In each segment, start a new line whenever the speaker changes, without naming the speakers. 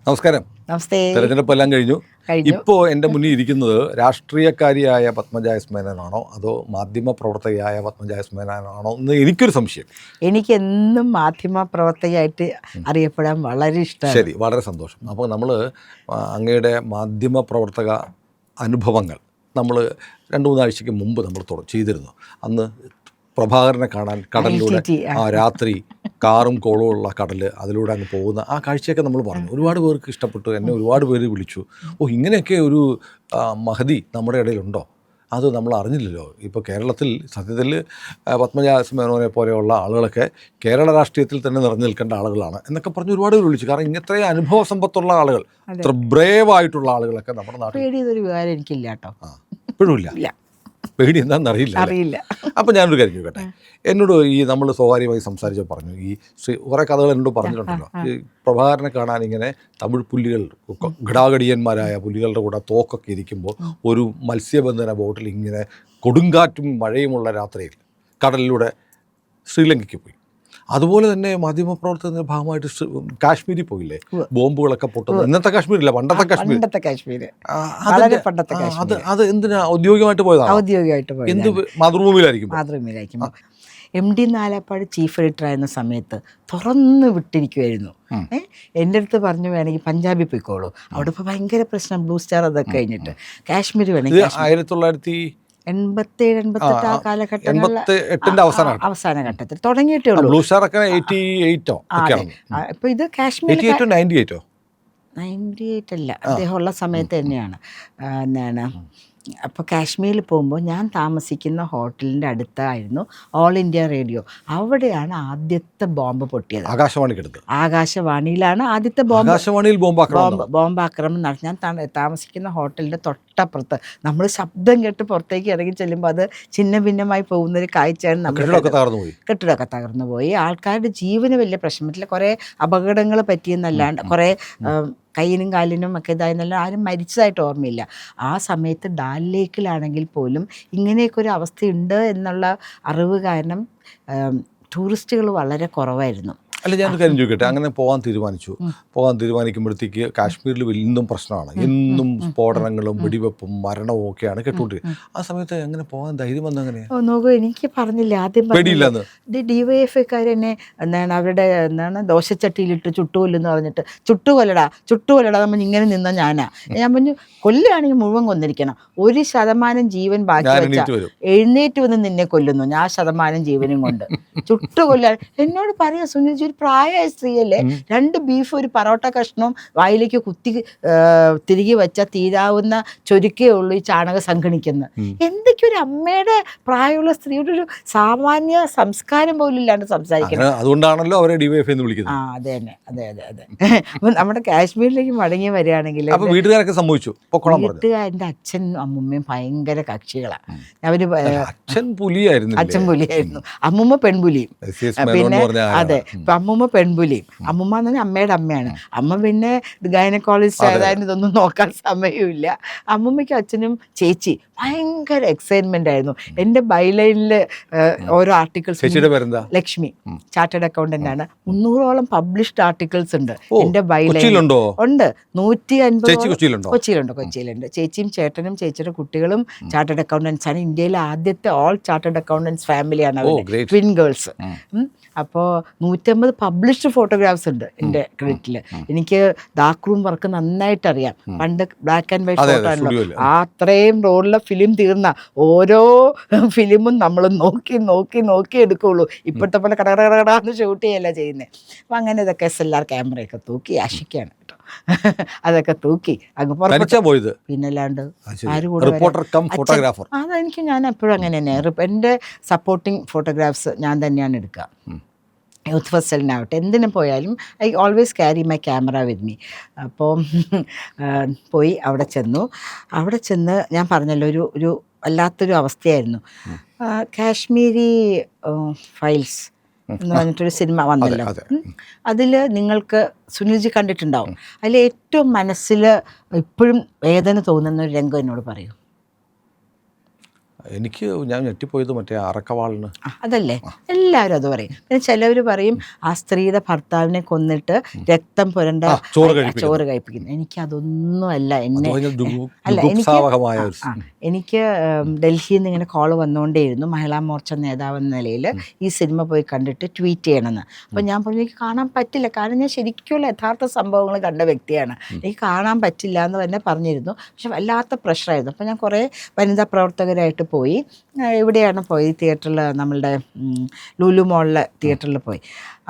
നമസ്കാരം.
നമസ്തേ.
തെരഞ്ഞെടുപ്പെല്ലാം കഴിഞ്ഞു. ഇപ്പോൾ എൻ്റെ മുന്നിൽ ഇരിക്കുന്നത് രാഷ്ട്രീയക്കാരിയായ പത്മജ എസ് മേനോനാണോ അതോ മാധ്യമ പ്രവർത്തകയായ പത്മജ എസ് മേനോനാണോ എന്ന് എനിക്കൊരു സംശയം.
എനിക്ക് എന്നും മാധ്യമ പ്രവർത്തകയായിട്ട് അറിയപ്പെടാൻ വളരെ ഇഷ്ടമാണ്.
ശരി, വളരെ സന്തോഷം. അപ്പോൾ നമ്മൾ അങ്ങയുടെ മാധ്യമ പ്രവർത്തക അനുഭവങ്ങൾ നമ്മൾ 2-3 ആഴ്ചയ്ക്ക് മുമ്പ് നമ്മൾ ചെയ്തിരുന്നു. അന്ന് പ്രഭാകരനെ കാണാൻ കടലിലൂടെ രാത്രി കാറും കോളും ഉള്ള കടൽ, അതിലൂടെ അങ്ങ് പോകുന്ന ആ കാഴ്ചയൊക്കെ നമ്മൾ പറഞ്ഞു. ഒരുപാട് പേർക്ക് ഇഷ്ടപ്പെട്ടു. എന്നെ ഒരുപാട് പേര് വിളിച്ചു. ഇങ്ങനെയൊക്കെ ഒരു മഹതി നമ്മുടെ ഇടയിലുണ്ടോ? അത് നമ്മൾ അറിഞ്ഞില്ലല്ലോ. ഇപ്പോൾ കേരളത്തിൽ സത്യത്തിൽ പത്മജ എസ് മേനോനെ പോലെയുള്ള ആളുകളൊക്കെ കേരള രാഷ്ട്രീയത്തിൽ തന്നെ നിറഞ്ഞു നിൽക്കേണ്ട ആളുകളാണ് എന്നൊക്കെ പറഞ്ഞ് ഒരുപാട് പേര് വിളിച്ചു. കാരണം ഇങ്ങനത്തെ അനുഭവ സമ്പത്തുള്ള ആളുകൾ, ഇത്ര ബ്രേവായിട്ടുള്ള ആളുകളൊക്കെ നമ്മുടെ നാട്ടിൽ.
പേടിയൊരു വികാരം എനിക്കില്ല കേട്ടോ.
ഇപ്പോഴും ഇല്ല. പേടി എന്താണെന്ന് അറിയില്ല. അപ്പം ഞാനൊരു കാര്യം ചോദിക്കട്ടെ. എന്നോട് നമ്മൾ സ്വകാര്യമായി സംസാരിച്ച് പറഞ്ഞു, കുറേ കഥകൾ എന്നോട് പറഞ്ഞിട്ടുണ്ടല്ലോ. ഈ പ്രഭാകരനെ കാണാൻ ഇങ്ങനെ തമിഴ് പുലികൾ, ഘടാഘടിയന്മാരായ പുലികളുടെ കൂടെ തോക്കൊക്കെ ഇരിക്കുമ്പോൾ ഒരു മത്സ്യബന്ധന ബോട്ടിൽ ഇങ്ങനെ കൊടുങ്കാറ്റും മഴയുമുള്ള രാത്രിയിൽ കടലിലൂടെ ശ്രീലങ്കയ്ക്ക് പോയി. അതുപോലെ തന്നെ മാധ്യമപ്രവർത്തനത്തിൻ്റെ ഭാഗമായിട്ട് കാശ്മീരിൽ പോയില്ലേ, ബോംബുകളൊക്കെ പൊട്ടുന്നത്. ഇന്നത്തെ കാശ്മീരില്ല, പണ്ടത്തെ കാശ്മീർ. അത് എന്തിനാ ഔദ്യോഗികമായിട്ട് പോയതാണ്?
ഔദ്യോഗികമായിട്ട് പോയത്
എന്ത് മാതൃഭൂമിയിലായിരിക്കും.
MD നാലപ്പാട് ചീഫ് എഡിറ്റർ ആയിരുന്ന സമയത്ത് തുറന്ന് വിട്ടിരിക്കുമായിരുന്നു. എൻ്റെ അടുത്ത് പറഞ്ഞു, വേണമെങ്കിൽ പഞ്ചാബിൽ പോയിക്കോളൂ, അവിടെ ഇപ്പോൾ ഭയങ്കര പ്രശ്നം, ബ്ലൂ സ്റ്റാർ അതൊക്കെ കഴിഞ്ഞിട്ട്. കാശ്മീർ വേണമെങ്കിൽ 1987-88 ആ കാലഘട്ടങ്ങളിൽ അവസാന ഘട്ടത്തിൽ തുടങ്ങിയിട്ടേ ഉള്ളൂ.
ബ്ലൂ സ്റ്റാർ ഒക്കെ 88
ഇപ്പോൾ ഇത് കാശ്മീർ
98
അല്ല, അദ്ദേഹം ഉള്ള സമയത്ത് തന്നെയാണ്. എന്താണ്, അപ്പോൾ കാശ്മീരിൽ പോകുമ്പോൾ ഞാൻ താമസിക്കുന്ന ഹോട്ടലിൻ്റെ അടുത്തായിരുന്നു ഓൾ ഇന്ത്യ റേഡിയോ. അവിടെയാണ് ആദ്യത്തെ ബോംബ് പൊട്ടിയത്. ആകാശവാണിയിലാണ് ആദ്യത്തെ ബോംബാക്രമണം നടത്തി. ഞാൻ താമസിക്കുന്ന ഹോട്ടലിൻ്റെ തൊട്ടപ്പുറത്ത്. നമ്മൾ ശബ്ദം കേട്ട് പുറത്തേക്ക് ഇറങ്ങി ചെല്ലുമ്പോൾ അത് ഛിന്ന ഭിന്നമായി പോകുന്നൊരു കാഴ്ചയാണ്. കെട്ടിടമൊക്കെ തകർന്നു പോയി. ആൾക്കാരുടെ ജീവന് വലിയ പ്രശ്നമില്ല. കുറേ അപകടങ്ങൾ പറ്റിയെന്നല്ലാണ്ട്, കുറേ കയ്യിനും കാലിനും ഒക്കെ ഇതായെന്നല്ല, ആരും മരിച്ചതായിട്ട് ഓർമ്മയില്ല. ആ സമയത്ത് ഡാൽ ലേക്കിലാണെങ്കിൽ പോലും ഇങ്ങനെയൊക്കെ ഒരു അവസ്ഥയുണ്ട് എന്നുള്ള അറിവ് കാരണം ടൂറിസ്റ്റുകൾ വളരെ കുറവായിരുന്നു.
അല്ല, ഞാനൊരു കാര്യം ചോദിക്കട്ടെ. അങ്ങനെ പോകാൻ തീരുമാനിക്കുമ്പോഴത്തേക്ക് കാശ്മീരിൽ ഇന്നും പ്രശ്നമാണ്. എന്നും സ്ഫോടനങ്ങളും വെടിവെപ്പും മരണവും ഒക്കെയാണ് കേട്ടുകൊണ്ടിരിക്കുന്നത്. ആ സമയത്ത് എങ്ങനെ പോകാൻ ധൈര്യം വന്ന? അങ്ങനെ
നോക്കൂ, എനിക്ക് പറഞ്ഞില്ല ആദ്യം DYFIക്കാർ എന്നെ അവരുടെ ദോശച്ചട്ടിയിലിട്ട് ചുട്ടുകൊല്ലെന്ന് പറഞ്ഞിട്ട്, ചുട്ടുകൊല്ലടാ നമ്മൾ ഇങ്ങനെ നിന്ന ഞാൻ പറഞ്ഞു, കൊല്ലുകയാണെങ്കിൽ മുഴുവൻ കൊന്നിരിക്കണം. 1% ജീവൻ ബാക്കി വെച്ചാൽ എഴുന്നേറ്റ് വന്ന് നിന്നെ കൊല്ലുന്നു, ഞാൻ 1% ജീവനും കൊണ്ട് ചുട്ടുകൊല്ലാൻ. എന്നോട് പറയാ, സുനിൽജി ഒരു പ്രായമായ സ്ത്രീയല്ലേ, 2 ബീഫ് ഒരു പറോട്ട കഷ്ണവും വായിലേക്ക് കുത്തി തിരികെ വെച്ചാൽ തീരാവുന്ന ചൊരുക്കേ ഉള്ളൂ ഈ ചാണക സംഘടിക്കുന്നത്. എന്തൊക്കെ ഒരു അമ്മയുടെ പ്രായമുള്ള സ്ത്രീയുടെ ഒരു സാമാന്യ സംസ്കാരം പോലും ഇല്ലാണ്ട് സംസാരിക്കണം.
അതുകൊണ്ടാണല്ലോ അവരെ DYFI എന്ന് വിളിക്കുന്നത്.
അതെ. അപ്പം നമ്മുടെ കാശ്മീരിലേക്ക് മടങ്ങി വരികയാണെങ്കിൽ
വീട്ടുകാരൊക്കെ സംഭവിച്ചു.
വീട്ടുകാരൻ്റെ അച്ഛനും അമ്മുമ്മയും ഭയങ്കര കക്ഷികളാണ്. അവര്
അച്ഛൻ പുലിയായിരുന്നു,
അമ്മുമ്മ പെൺപുലിയും. പിന്നെ അതെ, അമ്മുമ്മ പെൺപുലിയും. അമ്മുമ്മ എന്ന് പറഞ്ഞാൽ അമ്മയുടെ അമ്മയാണ്. അമ്മ പിന്നെ ഗൈനക്കോളജിസ്റ്റ് ആയതായിരുന്നു, ഇതൊന്നും നോക്കാൻ സമയമില്ല. അമ്മുമ്മയ്ക്കും അച്ഛനും ചേച്ചി ഭയങ്കര എക്സൈറ്റ്മെന്റ് ആയിരുന്നു. എൻ്റെ ബൈലൈനിൽ ഓരോ ആർട്ടിക്കിൾസ്, ലക്ഷ്മി ചാർട്ടേഡ് അക്കൗണ്ടന്റ് ആണ്, 300ഓളം പബ്ലിഷ്ഡ് ആർട്ടിക്കിൾസ് ഉണ്ട് എൻ്റെ ബൈലൈനിൽ. ഉണ്ട് 150. കൊച്ചിയിലുണ്ട്. ചേച്ചിയും ചേട്ടനും ചേച്ചിയുടെ കുട്ടികളും ചാർട്ടേഡ് അക്കൗണ്ടൻസ് ആണ്. ഇന്ത്യയിലെ ആദ്യത്തെ ഓൾ ചാർട്ടേഡ് അക്കൗണ്ടൻസ് ഫാമിലിയാണ് അവർ, ട്വിൻ ഗേൾസ്. അപ്പോൾ 150 പബ്ലിഷ്ഡ് ഫോട്ടോഗ്രാഫ്സ് ഉണ്ട് എൻ്റെ ക്രെഡിറ്റിൽ. എനിക്ക് ഡാർക്ക് റൂം വർക്ക് നന്നായിട്ട് അറിയാം. പണ്ട് ബ്ലാക്ക് ആൻഡ് വൈറ്റ് ഫോട്ടോ ആണല്ലോ. അത്രയും റോളിലെ ഫിലിം തീർന്ന ഓരോ ഫിലിമും നമ്മൾ നോക്കി എടുക്കുള്ളൂ. ഇപ്പോഴത്തെ പോലെ കടകടകടാന്ന് ഷൂട്ട് ചെയ്യല്ല ചെയ്യുന്നത്. അപ്പം അങ്ങനെ ഇതൊക്കെ SLR ക്യാമറയൊക്കെ തൂക്കി ആശിക്കാണ് കേട്ടോ. അതൊക്കെ തൂക്കി അങ്ങ് പോയത്. പിന്നല്ലാണ്ട് അതെനിക്ക്, ഞാൻ എപ്പോഴും അങ്ങനെ തന്നെയാണ്. എൻ്റെ സപ്പോർട്ടിങ് ഫോട്ടോഗ്രാഫ്സ് ഞാൻ തന്നെയാണ് എടുക്കുക. യൂത്ത് ഫെസ്റ്റിവലിനാവട്ടെ എന്തിനു പോയാലും I always carry my camera with me. അപ്പോൾ പോയി അവിടെ ചെന്ന് ഞാൻ പറഞ്ഞല്ലോ, ഒരു വല്ലാത്തൊരു അവസ്ഥയായിരുന്നു. കാശ്മീരി ഫയൽസ് എന്ന് പറഞ്ഞിട്ടൊരു സിനിമ വന്നല്ലോ. അതിൽ നിങ്ങൾക്ക് സുനിൽജി കണ്ടിട്ടുണ്ടാവും. അതിൽ ഏറ്റവും മനസ്സിൽ ഇപ്പോഴും വേദന തോന്നുന്ന ഒരു രംഗം എന്നോട് പറയൂ.
ഞാൻ ഞെട്ടിപ്പോയത് മറ്റേ അറക്കവാളിന്.
അതല്ലേ എല്ലാവരും അത് പറയും. പിന്നെ ചിലവർ പറയും ആ സ്ത്രീയുടെ ഭർത്താവിനെ കൊന്നിട്ട് രക്തം പുരണ്ട ചോറ് കഴിപ്പിക്കുന്നു. എനിക്കതൊന്നും അല്ല. എനിക്ക് ഡൽഹിയിൽ നിന്ന് ഇങ്ങനെ കോള് വന്നുകൊണ്ടേയിരുന്നു, മഹിളാ മോർച്ച നേതാവ് എന്ന നിലയിൽ ഈ സിനിമ പോയി കണ്ടിട്ട് ട്വീറ്റ് ചെയ്യണമെന്ന്. അപ്പോൾ ഞാൻ പറഞ്ഞു എനിക്ക് കാണാൻ പറ്റില്ല, കാരണം ഞാൻ ശരിക്കുള്ള യഥാർത്ഥ സംഭവങ്ങൾ കണ്ട വ്യക്തിയാണ്, എനിക്ക് കാണാൻ പറ്റില്ല എന്ന് തന്നെ പറഞ്ഞിരുന്നു. പക്ഷെ വല്ലാത്ത പ്രഷറായിരുന്നു. അപ്പോൾ ഞാൻ കുറേ വനിതാ പ്രവർത്തകരായിട്ട് പോയി. ഇവിടെയാണ് പോയി തിയേറ്ററിൽ, നമ്മളുടെ ലുലു മോളിലെ തിയേറ്ററിൽ പോയി.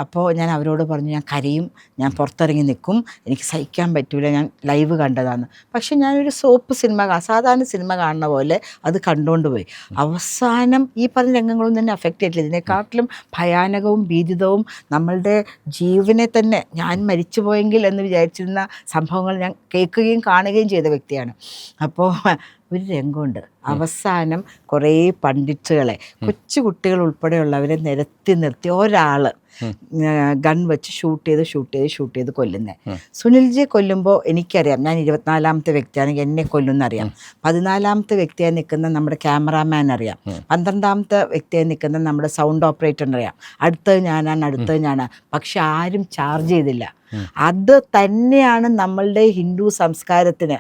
അപ്പോൾ ഞാൻ അവരോട് പറഞ്ഞു ഞാൻ കരയും, ഞാൻ പുറത്തിറങ്ങി നിൽക്കും, എനിക്ക് സഹിക്കാൻ പറ്റില്ല, ഞാൻ ലൈവ് കണ്ടതാണ്. പക്ഷെ ഞാനൊരു സോപ്പ് സിനിമ, സാധാരണ സിനിമ കാണുന്ന പോലെ അത് കണ്ടുകൊണ്ട് പോയി. അവസാനം ഈ പറഞ്ഞ രംഗങ്ങളൊന്നും തന്നെ അഫക്റ്റ് ചെയ്തിട്ടില്ല. ഇതിനെക്കാട്ടിലും ഭയാനകവും ഭീതിതവും നമ്മളുടെ ജീവനെ തന്നെ ഞാൻ മരിച്ചു പോയെങ്കിൽ എന്ന് വിചാരിച്ചിരുന്ന സംഭവങ്ങൾ ഞാൻ കേൾക്കുകയും കാണുകയും ചെയ്ത വ്യക്തിയാണ്. അപ്പോൾ ഒരു രംഗമുണ്ട്, അവസാനം കുറേ പണ്ഡിറ്റുകളെ, കൊച്ചു കുട്ടികൾ ഉൾപ്പെടെയുള്ളവരെ നിരത്തി നിർത്തി ഒരാൾ ഗൺ വെച്ച് ഷൂട്ട് ചെയ്ത് കൊല്ലുന്നത്. സുനിൽജിയെ കൊല്ലുമ്പോൾ എനിക്കറിയാം, ഞാൻ 24ാമത്തെ വ്യക്തിയാണെങ്കിൽ എന്നെ കൊല്ലുന്നറിയാം. 14ാമത്തെ വ്യക്തിയായി നിൽക്കുന്ന നമ്മുടെ ക്യാമറാമാൻ അറിയാം. 12ാമത്തെ വ്യക്തിയായി നിൽക്കുന്ന നമ്മുടെ സൗണ്ട് ഓപ്പറേറ്ററിനറിയാം. അടുത്തത് ഞാനാണ്. പക്ഷെ ആരും ചാർജ് ചെയ്തില്ല. അത് തന്നെയാണ് നമ്മളുടെ ഹിന്ദു സംസ്കാരത്തിന്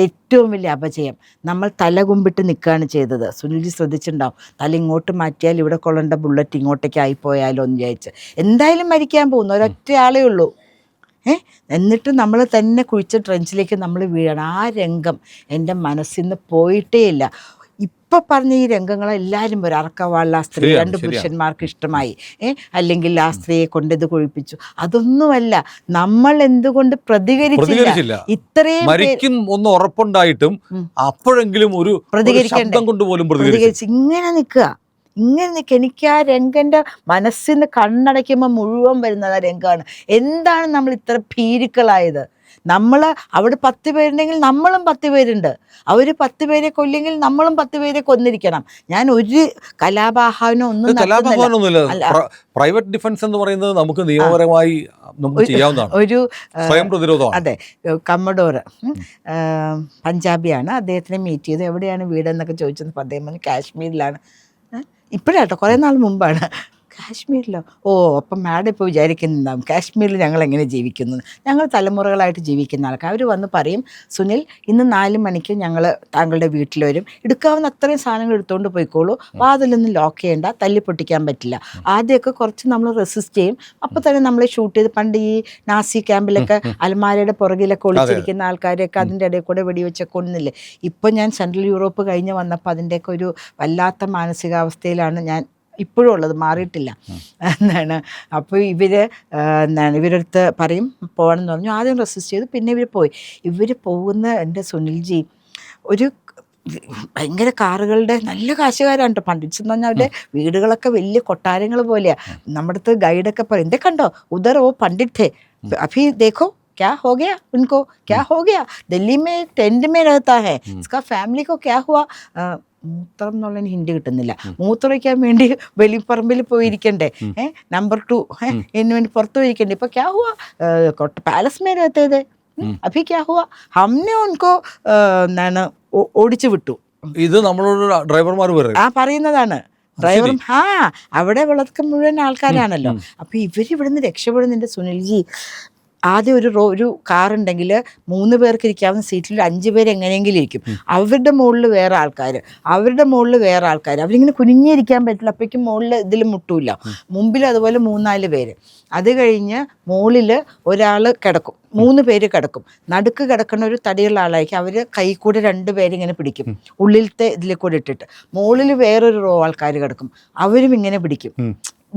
ഏറ്റവും വലിയ അപജയം. നമ്മൾ തല കുമ്പിട്ട് നിൽക്കുകയാണ് ചെയ്തത്. സുനിൽജി ശ്രദ്ധിച്ചിട്ടുണ്ടാവും, തല ഇങ്ങോട്ട് മാറ്റിയാൽ ഇവിടെ കൊള്ളേണ്ട ബുള്ളറ്റ് ഇങ്ങോട്ടേക്ക് ആയിപ്പോയാലോ എന്ന് വിചാരിച്ച്. എന്തായാലും മരിക്കാൻ പോകുന്നു, ഒരൊറ്റ ആളേ ഉള്ളൂ. എന്നിട്ട് നമ്മൾ തന്നെ കുഴിച്ച ട്രെഞ്ചിലേക്ക് നമ്മൾ വീഴണം. ആ രംഗം എൻ്റെ മനസ്സിൽ നിന്ന് പോയിട്ടേ ഇല്ല. ഇപ്പം പറഞ്ഞ ഈ രംഗങ്ങളെല്ലാവരും വരും, അറക്കവാളിൽ ആ സ്ത്രീ 2 പുരുഷന്മാർക്ക് ഇഷ്ടമായി, അല്ലെങ്കിൽ ആ സ്ത്രീയെ കൊണ്ട് ഇത് കൊഴിപ്പിച്ചു. അതൊന്നുമല്ല, നമ്മൾ എന്തുകൊണ്ട് പ്രതികരിച്ചില്ല? ഇത്രയും
ഒന്ന് ഉറപ്പുണ്ടായിട്ടും അപ്പോഴെങ്കിലും ഒരു പ്രതികരിച്ച്
ഇങ്ങനെ നിൽക്കുക. എനിക്ക് ആ രംഗൻ്റെ മനസ്സിൽ നിന്ന് കണ്ണടയ്ക്കുമ്പോൾ മുഴുവൻ വരുന്നത് ആ രംഗമാണ്. എന്താണ് നമ്മൾ ഇത്ര ഭീരുക്കളായത്? നമ്മൾ അവിടെ 10 പേരുണ്ടെങ്കിൽ നമ്മളും 10 പേരുണ്ട്. അവർ 10 പേരെ കൊല്ലെങ്കിൽ നമ്മളും 10 പേരെ കൊന്നിരിക്കണം. ഞാൻ ഒരു കലാപാഹ്വാനം ഒന്നും
പ്രൈവറ്റ് ഡിഫൻസ് എന്ന് പറയുന്നത് നമുക്ക് നിയമപരമായി ചെയ്യാവുന്നതാണ്, ഒരു സ്വയം പ്രതിരോധം.
അതെ, കമ്മഡോർ പഞ്ചാബിയാണ്, അദ്ദേഹത്തിനെ മീറ്റ് ചെയ്ത് എവിടെയാണ് വീടെന്നൊക്കെ ചോദിച്ചപ്പോൾ അദ്ദേഹം പറഞ്ഞു കാശ്മീരിലാണ്. ഇപ്പോഴാട്ടോ, കുറേ നാൾ മുമ്പാണ്. കാശ്മീരിലോ? ഓ, അപ്പം മാഡം ഇപ്പോൾ വിചാരിക്കുന്നുണ്ടാവും കാശ്മീരിൽ ഞങ്ങൾ എങ്ങനെ ജീവിക്കുന്നു. ഞങ്ങൾ തലമുറകളായിട്ട് ജീവിക്കുന്ന ആൾക്കാർ. അവർ വന്ന് പറയും, സുനിൽ ഇന്ന് 4 മണിക്ക് ഞങ്ങൾ താങ്കളുടെ വീട്ടിൽ വരും, എടുക്കാവുന്ന അത്രയും സാധനങ്ങൾ എടുത്തുകൊണ്ട് പോയിക്കോളൂ, വാതിലൊന്നും ലോക്ക് ചെയ്യേണ്ട, തല്ലി പൊട്ടിക്കാൻ പറ്റില്ല. ആദ്യമൊക്കെ കുറച്ച് നമ്മൾ റെസിസ്റ്റ് ചെയ്യും, അപ്പോൾ തന്നെ നമ്മളെ ഷൂട്ട് ചെയ്ത്, പണ്ട് ഈ നാസി ക്യാമ്പിലൊക്കെ അലമാരയുടെ പുറകിലൊക്കെ ഒളിച്ചിരിക്കുന്ന ആൾക്കാരെയൊക്കെ അതിൻ്റെ ഇടയിൽ കൂടെ വെടിവെച്ചൊക്കെ കൊന്നില്ലേ. ഇപ്പോൾ ഞാൻ സെൻട്രൽ യൂറോപ്പ് കഴിഞ്ഞ് വന്നപ്പോൾ അതിൻ്റെയൊക്കെ ഒരു വല്ലാത്ത മാനസികാവസ്ഥയിലാണ് ഞാൻ ഇപ്പോഴും ഉള്ളത്, മാറിയിട്ടില്ല എന്നാണ്. അപ്പോൾ ഇവരടുത്ത് പറയും പോകണമെന്ന് പറഞ്ഞു. ആദ്യം റെസിസ്റ്റ് ചെയ്തു, പിന്നെ ഇവർ പോകുന്ന എൻ്റെ സുനിൽജി ഒരു ഭയങ്കര കാറുകളുടെ നല്ല കാശുകാരാണ് കേട്ടോ. പണ്ഡിറ്റ്സ് എന്ന് പറഞ്ഞാൽ അവരുടെ വീടുകളൊക്കെ വലിയ കൊട്ടാരങ്ങൾ പോലെയാണ്. നമ്മുടെ അടുത്ത് ഗൈഡൊക്കെ പറയും, ഇതേ കണ്ടോ ഉദർ ഓ പണ്ഡിറ്റ് थे अभी देखो क्या हो गया उनको, क्या हो गया, दिल्ली में टेंट में रहता है, इसका फैमिली को क्या हुआ. മൂത്രം എന്നുള്ള ഹിന്ദി കിട്ടുന്നില്ല. മൂത്രമൊഴിക്കാൻ വേണ്ടി വെളിപ്പറമ്പിൽ പോയിരിക്കണ്ടേ, നമ്പർ 2 ഇതിന് വേണ്ടി പുറത്ത് പോയിരിക്കണ്ടേ. ഇപ്പൊ ക്യാ ഹുവാ, പാലസ് മേ രഹത്തെ थे, അഭി ക്യാ ഹുവാ, ഹംനെ ഉൻകോ എന്താണ് ഓടിച്ചു വിട്ടു.
ഇത് നമ്മളോട് ഡ്രൈവർമാർ
പറയുന്നതാണ്. ഡ്രൈവറും അവിടെ വളർക്കം മുഴുവൻ ആൾക്കാരാണല്ലോ. അപ്പൊ ഇവരിവിടുന്ന് രക്ഷപ്പെടുന്നുണ്ട്. സുനിൽജി ആദ്യം ഒരു കാറുണ്ടെങ്കിൽ 3 പേർക്ക് ഇരിക്കാവുന്ന സീറ്റിൽ 5 പേര് എങ്ങനെയെങ്കിലും ഇരിക്കും. അവരുടെ മുകളിൽ വേറെ ആൾക്കാർ, അവരിങ്ങനെ കുനിഞ്ഞിരിക്കാൻ പറ്റില്ല. അപ്പോഴേക്കും മുകളിൽ ഇതിൽ മുട്ടൂല്ല. മുമ്പിൽ അതുപോലെ 3-4 പേര്. അത് കഴിഞ്ഞ് മുകളിൽ ഒരാൾ കിടക്കും, 3 പേര് കിടക്കും. നടുക്ക് കിടക്കുന്ന ഒരു തടിയുള്ള ആളായിരിക്കും. അവർ കൈ കൂടെ 2 പേരിങ്ങനെ പിടിക്കും, ഉള്ളിലത്തെ ഇതിൽ കൂടെ ഇട്ടിട്ട്. മുകളിൽ വേറൊരു റോ ആൾക്കാർ കിടക്കും, അവരും ഇങ്ങനെ പിടിക്കും,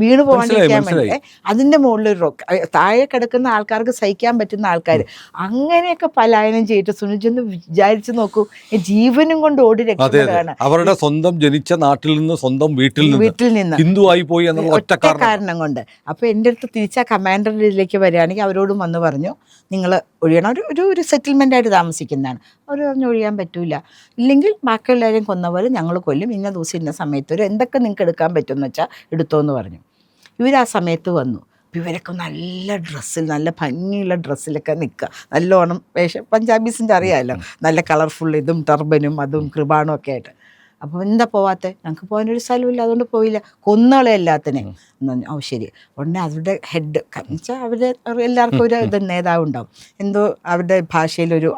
വീണ് പോകാണ്ടിരിക്കാൻ വേണ്ടി. അതിൻ്റെ മുകളിലൊരു താഴെ കിടക്കുന്ന ആൾക്കാർക്ക് സഹിക്കാൻ പറ്റുന്ന ആൾക്കാർ. അങ്ങനെയൊക്കെ പലായനം ചെയ്തിട്ട് സുനിൽജി വിചാരിച്ചു നോക്കൂ, ജീവനും കൊണ്ട് ഓടി രക്ഷപ്പെടുകയാണ്.
അവരുടെ സ്വന്തം ജനിച്ച നാട്ടിൽ നിന്ന്, സ്വന്തം വീട്ടിൽ നിന്ന് ഹിന്ദുവായി പോയി എന്നുള്ള ഒറ്റ കാരണം
കൊണ്ട്. അപ്പോൾ എൻ്റെ അടുത്ത് തിരിച്ച കമാൻഡറിൻ്റെ ഇതിലേക്ക് വരികയാണെങ്കിൽ അവരോടും വന്ന് പറഞ്ഞു, നിങ്ങൾ ഒഴിയണം. ഒരു സെറ്റിൽമെൻ്റ് ആയിട്ട് താമസിക്കുന്നതാണ്. അവർ പറഞ്ഞു ഒഴിയാൻ പറ്റൂല, ഇല്ലെങ്കിൽ ബാക്കിയുള്ളവരെയും കൊന്ന പോലെ ഞങ്ങൾ കൊല്ലും, ഇന്ന ദിവസം ഇന്ന സമയത്ത് എന്തൊക്കെ നിങ്ങൾക്ക് എടുക്കാൻ പറ്റുമെന്ന് വെച്ചാൽ എടുത്തോ എന്ന് പറഞ്ഞു. ഇവർ ആ സമയത്ത് വന്നു. ഇവരൊക്കെ നല്ല ഡ്രസ്സിൽ, നല്ല ഭംഗിയുള്ള ഡ്രസ്സിലൊക്കെ നിൽക്കുക, നല്ലോണം വേഷം. പഞ്ചാബീസിൻ്റെ അറിയാമല്ലോ, നല്ല കളർഫുൾ ഇതും ടർബനും അതും കൃപാണും ഒക്കെ ആയിട്ട്. അപ്പോൾ എന്താ പോവാത്തെ, ഞങ്ങൾക്ക് പോകാനൊരു സ്ഥലമില്ല, അതുകൊണ്ട് പോയില്ല, കൊന്നുകളെ എല്ലാത്തിനെ എന്ന് പറഞ്ഞു. ഓ ശരി. ഉടനെ അവരുടെ ഹെഡ് വെച്ചാൽ അവരുടെ എല്ലാവർക്കും ഒരു ഇത് നേതാവ് ഉണ്ടാവും, എന്തോ അവരുടെ ഭാഷയിലൊരു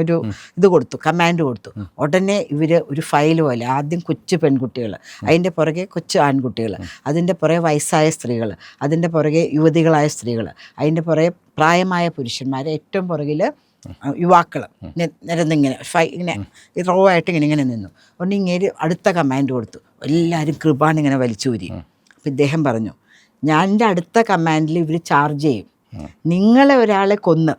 ഒരു ഇത് കൊടുത്തു, കമാൻഡ് കൊടുത്തു. ഉടനെ ഇവർ ഒരു ഫയൽ പോലെ ആദ്യം കൊച്ചു പെൺകുട്ടികൾ, അതിൻ്റെ പുറകെ കൊച്ചു ആൺകുട്ടികൾ, അതിൻ്റെ പുറകെ വയസ്സായ സ്ത്രീകൾ, അതിൻ്റെ പുറകെ യുവതികളായ സ്ത്രീകൾ, അതിൻ്റെ പുറകെ പ്രായമായ പുരുഷന്മാർ, ഏറ്റവും പുറകിൽ യുവാക്കൾ നിരന്നിങ്ങനെ ഇങ്ങനെ റോ ആയിട്ട് ഇങ്ങനെ നിന്നു. അതുകൊണ്ട് ഇങ്ങനെ അടുത്ത കമാൻഡ് കൊടുത്തു. എല്ലാവരും കൃപാണിങ്ങനെ വലിച്ചൂരി. അപ്പം ഇദ്ദേഹം പറഞ്ഞു, ഞാൻ എൻ്റെ അടുത്ത കമാൻഡിൽ ഇവർ ചാർജ് ചെയ്യും, നിങ്ങളെ ഒരാളെ കൊന്ന്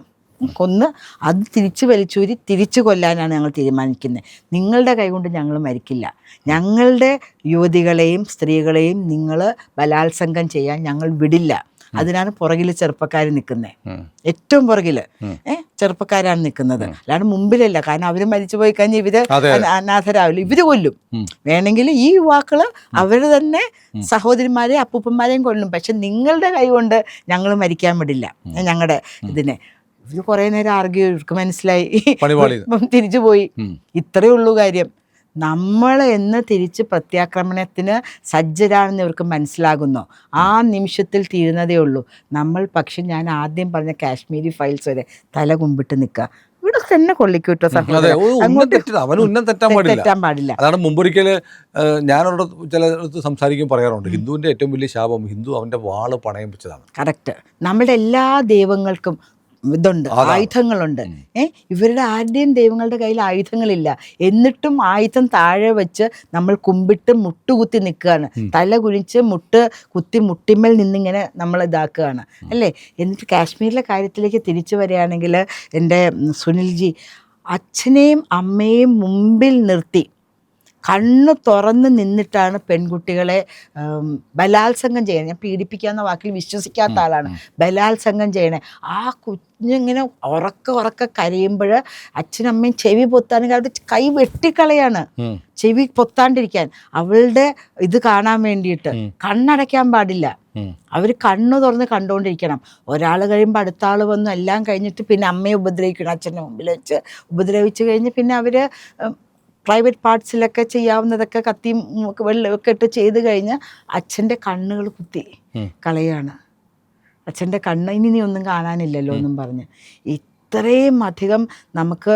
അത് തിരിച്ച് വലിച്ചൂരി തിരിച്ചു കൊല്ലാനാണ് ഞങ്ങൾ തീരുമാനിക്കുന്നത്. നിങ്ങളുടെ കൈകൊണ്ട് ഞങ്ങൾ മരിക്കില്ല. ഞങ്ങളുടെ യുവതികളെയും സ്ത്രീകളെയും നിങ്ങൾ ബലാത്സംഗം ചെയ്യാൻ ഞങ്ങൾ വിടില്ല. അതിനാണ് പുറകിൽ ചെറുപ്പക്കാർ നിൽക്കുന്നത്, ഏറ്റവും പുറകിൽ ചെറുപ്പക്കാരാണ് നിൽക്കുന്നത്, അല്ലാണ്ട് മുമ്പിലല്ല. കാരണം അവർ മരിച്ചു പോയി കഴിഞ്ഞാൽ ഇവര് അനാഥരാവില്ല, ഇവര് കൊല്ലും. വേണമെങ്കിൽ ഈ യുവാക്കള് അവര് തന്നെ സഹോദരിമാരെയും അപ്പൂപ്പന്മാരെയും കൊല്ലും, പക്ഷെ നിങ്ങളുടെ കൈ കൊണ്ട് ഞങ്ങൾ മരിക്കാൻ വിടില്ല ഞങ്ങളുടെ ഇതിനെ. ഇവര് കുറെ നേരം ആർഗ്യൂ, ഇവർക്ക് മനസ്സിലായി, തിരിച്ചു പോയി. ഇത്രയേ ഉള്ളൂ കാര്യം. നമ്മൾ എന്ന് തിരിച്ച് പ്രത്യാക്രമണത്തിന് സജ്ജരാണെന്ന് ഇവർക്ക് മനസ്സിലാകുന്നു, ആ നിമിഷത്തിൽ തീരുന്നതേ ഉള്ളൂ നമ്മൾ. പക്ഷെ ഞാൻ ആദ്യം പറഞ്ഞ കാശ്മീരി ഫയൽസ് വരെ തല കുമ്പിട്ട് നിൽക്കുക, ഇവിടെ തന്നെ കൊള്ളിക്കൂട്ടോ, തെറ്റാൻ പാടില്ല.
അതാണ് മുമ്പൊരിക്കൽ ഞാനവിടെ ചിലടത്ത് സംസാരിക്കും പറയാറുണ്ട്, ഹിന്ദുവിൻ്റെ ഏറ്റവും വലിയ ശാപം ഹിന്ദു അവൻ്റെ വാള് പണയം വെച്ചതാണ്. കറക്റ്റ്.
നമ്മുടെ എല്ലാ ദൈവങ്ങൾക്കും ഇതുണ്ട്, ആയുധങ്ങളുണ്ട്. ഇവരുടെ ആരുടെയും ദൈവങ്ങളുടെ കയ്യിൽ ആയുധങ്ങളില്ല, എന്നിട്ടും ആയുധം താഴെ വെച്ച് നമ്മൾ കുമ്പിട്ട് മുട്ടുകുത്തി നിൽക്കുകയാണ്, തല കുനിച്ച് മുട്ടിമ്മൽ നിന്നിങ്ങനെ നമ്മൾ ഇതാക്കുകയാണ് അല്ലേ. എന്നിട്ട് കാശ്മീരിലെ കാര്യത്തിലേക്ക് തിരിച്ചു വരികയാണെങ്കിൽ, എൻ്റെ സുനിൽജി അച്ഛനെയും അമ്മയെയും മുമ്പിൽ നിർത്തി കണ്ണ് തുറന്ന് നിന്നിട്ടാണ് പെൺകുട്ടികളെ ബലാത്സംഗം ചെയ്യണേ. ഞാൻ പീഡിപ്പിക്കാവുന്ന വാക്കിൽ വിശ്വസിക്കാത്ത ആളാണ്. ബലാത്സംഗം ചെയ്യണേ. ആ കുഞ്ഞിങ്ങനെ ഉറക്ക കരയുമ്പോൾ അച്ഛനമ്മയും ചെവി പൊത്താണെങ്കിൽ അവരുടെ കൈ വെട്ടിക്കളയാണ്, ചെവി പൊത്താണ്ടിരിക്കാൻ, അവളുടെ ഇത് കാണാൻ വേണ്ടിയിട്ട്. കണ്ണടയ്ക്കാൻ പാടില്ല, അവർ കണ്ണു തുറന്ന് കണ്ടുകൊണ്ടിരിക്കണം. ഒരാൾ കഴിയുമ്പോൾ അടുത്ത ആൾ വന്നു, എല്ലാം കഴിഞ്ഞിട്ട് പിന്നെ അമ്മയെ ഉപദ്രവിക്കണം, അച്ഛൻ്റെ മുമ്പിൽ വെച്ച് ഉപദ്രവിച്ച് കഴിഞ്ഞ് പിന്നെ അവർ പ്രൈവറ്റ് പാർട്സിലൊക്കെ ചെയ്യാവുന്നതൊക്കെ കത്തിയും വെള്ളമൊക്കെ ഇട്ട് ചെയ്ത് കഴിഞ്ഞ് അച്ഛൻ്റെ കണ്ണുകൾ കുത്തി കളയാണ്. അച്ഛൻ്റെ കണ്ണ് ഇനി നീ ഒന്നും കാണാനില്ലല്ലോ എന്നും പറഞ്ഞ്. ഇത്രയും അധികം നമുക്ക്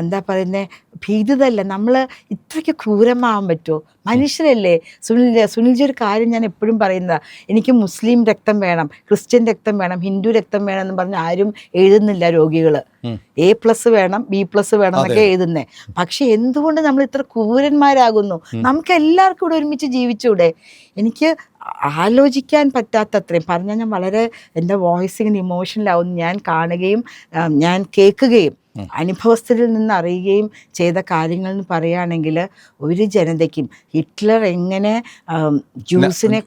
എന്താ പറയുന്നത്, ഭീതിതല്ല. നമ്മൾ ഇത്രയ്ക്ക് ക്രൂരമാവാൻ പറ്റുമോ? മനുഷ്യരല്ലേ. സുനിൽജി ഒരു കാര്യം ഞാൻ എപ്പോഴും പറയുന്നതാണ്, എനിക്ക് മുസ്ലിം രക്തം വേണം, ക്രിസ്ത്യൻ രക്തം വേണം, ഹിന്ദു രക്തം വേണം എന്ന് പറഞ്ഞ് ആരും എഴുതുന്നില്ല. രോഗികൾ A+ വേണം, B+ വേണം എന്നൊക്കെ എഴുതുന്നേ. പക്ഷെ എന്തുകൊണ്ട് നമ്മൾ ഇത്ര ക്രൂരന്മാരാകുന്നു? നമുക്ക് എല്ലാവർക്കും ഇവിടെ ഒരുമിച്ച് ജീവിച്ചൂടെ? എനിക്ക് ആലോചിക്കാൻ പറ്റാത്തത്രയും പറഞ്ഞാൽ ഞാൻ വളരെ എൻ്റെ വോയിസ് ഇങ്ങനെ ഇമോഷണലാവുന്നു. ഞാൻ കാണുകയും ഞാൻ കേൾക്കുകയും അനുഭവസ്ഥരിൽ നിന്ന് അറിയുകയും ചെയ്ത കാര്യങ്ങൾ എന്ന് പറയുകയാണെങ്കിൽ, ഒരു ജനതയ്ക്കും ഹിറ്റ്ലർ എങ്ങനെ ജൂസിനെ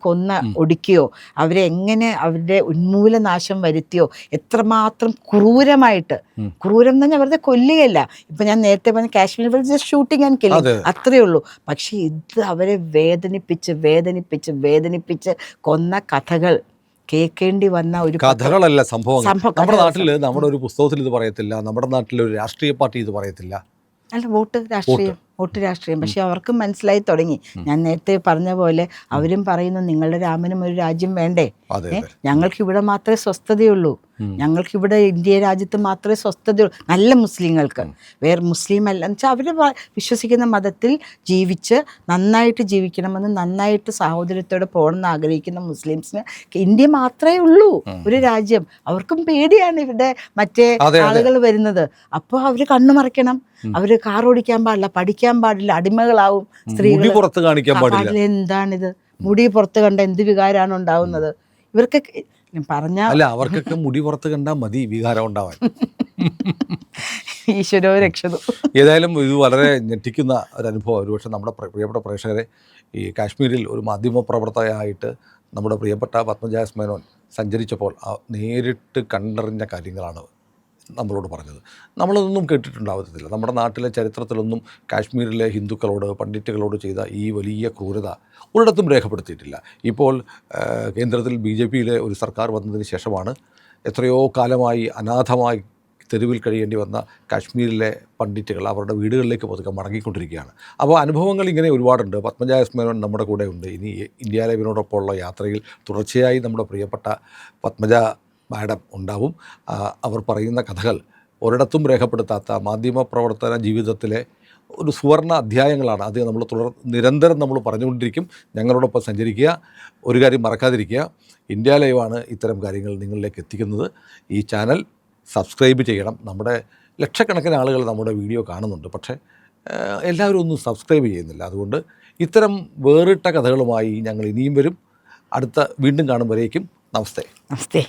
ഒടുക്കിയോ, അവരെ എങ്ങനെ അവരുടെ ഉന്മൂലനാശം വരുത്തിയോ, എത്രമാത്രം ക്രൂരമായിട്ട്, ക്രൂരം എന്ന് പറഞ്ഞാൽ വെറുതെ കൊല്ലുകയല്ല. ഇപ്പം ഞാൻ നേരത്തെ പറഞ്ഞ Kashmir just shooting and killing അത്രയേ ഉള്ളൂ. പക്ഷേ ഇത് അവരെ വേദനിപ്പിച്ച് കൊന്ന കഥകൾ കേൾക്കേണ്ടി വന്ന ഒരു
കഥകളല്ല, സംഭവം. നമ്മുടെ നാട്ടിൽ നമ്മുടെ ഒരു പുസ്തകത്തിൽ ഇത് പറയത്തില്ല, നമ്മുടെ നാട്ടിൽ ഒരു രാഷ്ട്രീയ പാർട്ടി ഇത് പറയത്തില്ല.
അല്ല, വോട്ട് രാഷ്ട്രീയം. പക്ഷെ അവർക്കും മനസ്സിലായി തുടങ്ങി. ഞാൻ നേരത്തെ പറഞ്ഞ പോലെ അവരും പറയുന്നു, നിങ്ങളുടെ രാമനും ഒരു രാജ്യം വേണ്ടേ, ഞങ്ങൾക്കിവിടെ മാത്രമേ സ്വസ്ഥതയുള്ളൂ, ഞങ്ങൾക്കിവിടെ ഇന്ത്യ രാജ്യത്ത് മാത്രമേ സ്വസ്ഥതയുള്ളൂ, നല്ല മുസ്ലിങ്ങൾക്ക്. വേറെ മുസ്ലിം അല്ല എന്ന് വെച്ചാൽ അവർ വിശ്വസിക്കുന്ന മതത്തിൽ ജീവിച്ച് നന്നായിട്ട് ജീവിക്കണമെന്ന്, നന്നായിട്ട് സാഹോദര്യത്തോടെ പോകണമെന്ന് ആഗ്രഹിക്കുന്ന മുസ്ലിംസിന് ഇന്ത്യ മാത്രമേ ഉള്ളൂ ഒരു രാജ്യം. അവർക്കും പേടിയാണ് ഇവിടെ മറ്റേ ആളുകൾ വരുന്നത്. അപ്പോൾ അവർ കണ്ണു മറയ്ക്കണം, അവർ കാർ ഓടിക്കാൻ പാടില്ല, പഠിക്കാൻ പാടില്ല, അടിമകളാവും സ്ത്രീകൾ. എന്താണിത്? മുടി പുറത്ത് കണ്ട എന്ത് വികാരമാണ് ഉണ്ടാവുന്നത് ഇവർക്കൊക്കെ?
അല്ല, അവർക്കൊക്കെ മുടി പുറത്ത് കണ്ടാൽ മതി വികാരം ഉണ്ടാവാൻ.
ഈശ്വരോ രക്ഷതു.
ഏതായാലും ഇത് വളരെ ഞെട്ടിക്കുന്ന ഒരു അനുഭവം. ഒരുപക്ഷെ നമ്മുടെ പ്രിയപ്പെട്ട പ്രേക്ഷകരെ, ഈ കാശ്മീരിൽ ഒരു മാധ്യമപ്രവർത്തകയായിട്ട് നമ്മുടെ പ്രിയപ്പെട്ട പത്മജ എസ് മേനോൻ സഞ്ചരിച്ചപ്പോൾ നേരിട്ട് കണ്ടറിഞ്ഞ കാര്യങ്ങളാണ് നമ്മളോട് പറഞ്ഞത്. നമ്മളതൊന്നും കേട്ടിട്ടുണ്ടാവത്തില്ല. നമ്മുടെ നാട്ടിലെ ചരിത്രത്തിലൊന്നും കാശ്മീരിലെ ഹിന്ദുക്കളോട്, പണ്ഡിറ്റുകളോട് ചെയ്ത ഈ വലിയ ക്രൂരത ഒരിടത്തും രേഖപ്പെടുത്തിയിട്ടില്ല. ഇപ്പോൾ കേന്ദ്രത്തിൽ BJPയിലെ ഒരു സർക്കാർ വന്നതിന് ശേഷമാണ് എത്രയോ കാലമായി അനാഥമായി തെരുവിൽ കഴിയേണ്ടി വന്ന കാശ്മീരിലെ പണ്ഡിറ്റുകൾ അവരുടെ വീടുകളിലേക്ക് പതുക്കെ മടങ്ങിക്കൊണ്ടിരിക്കുകയാണ്. അപ്പോൾ അനുഭവങ്ങൾ ഇങ്ങനെ ഒരുപാടുണ്ട്. പത്മജ എസ് മേനോൻ നമ്മുടെ കൂടെ ഉണ്ട്. ഇനി ഇന്ത്യ ലൈവിനോടൊപ്പമുള്ള യാത്രയിൽ തുടർച്ചയായി നമ്മുടെ പ്രിയപ്പെട്ട പത്മജ മാഡം ഉണ്ടാവും. അവർ പറയുന്ന കഥകൾ ഒരിടത്തും രേഖപ്പെടുത്താത്ത മാധ്യമപ്രവർത്തന ജീവിതത്തിലെ ഒരു സുവർണ അധ്യായങ്ങളാണ്. അത് നമ്മൾ നിരന്തരം നമ്മൾ പറഞ്ഞുകൊണ്ടിരിക്കും. ഞങ്ങളോടൊപ്പം സഞ്ചരിക്കുക. ഒരു കാര്യം മറക്കാതിരിക്കുക, ഇന്ത്യ ലൈവാണ് ഇത്തരം കാര്യങ്ങൾ നിങ്ങളിലേക്ക് എത്തിക്കുന്നത്. ഈ ചാനൽ സബ്സ്ക്രൈബ് ചെയ്യണം. നമ്മുടെ ലക്ഷക്കണക്കിന് ആളുകൾ നമ്മുടെ വീഡിയോ കാണുന്നുണ്ട്, പക്ഷേ എല്ലാവരും ഒന്നും സബ്സ്ക്രൈബ് ചെയ്യുന്നില്ല. അതുകൊണ്ട് ഇത്തരം വേറിട്ട കഥകളുമായി ഞങ്ങൾ ഇനിയും വരും. വീണ്ടും കാണുമ്പോഴേക്കും നമസ്തേ.
നമസ്തേ.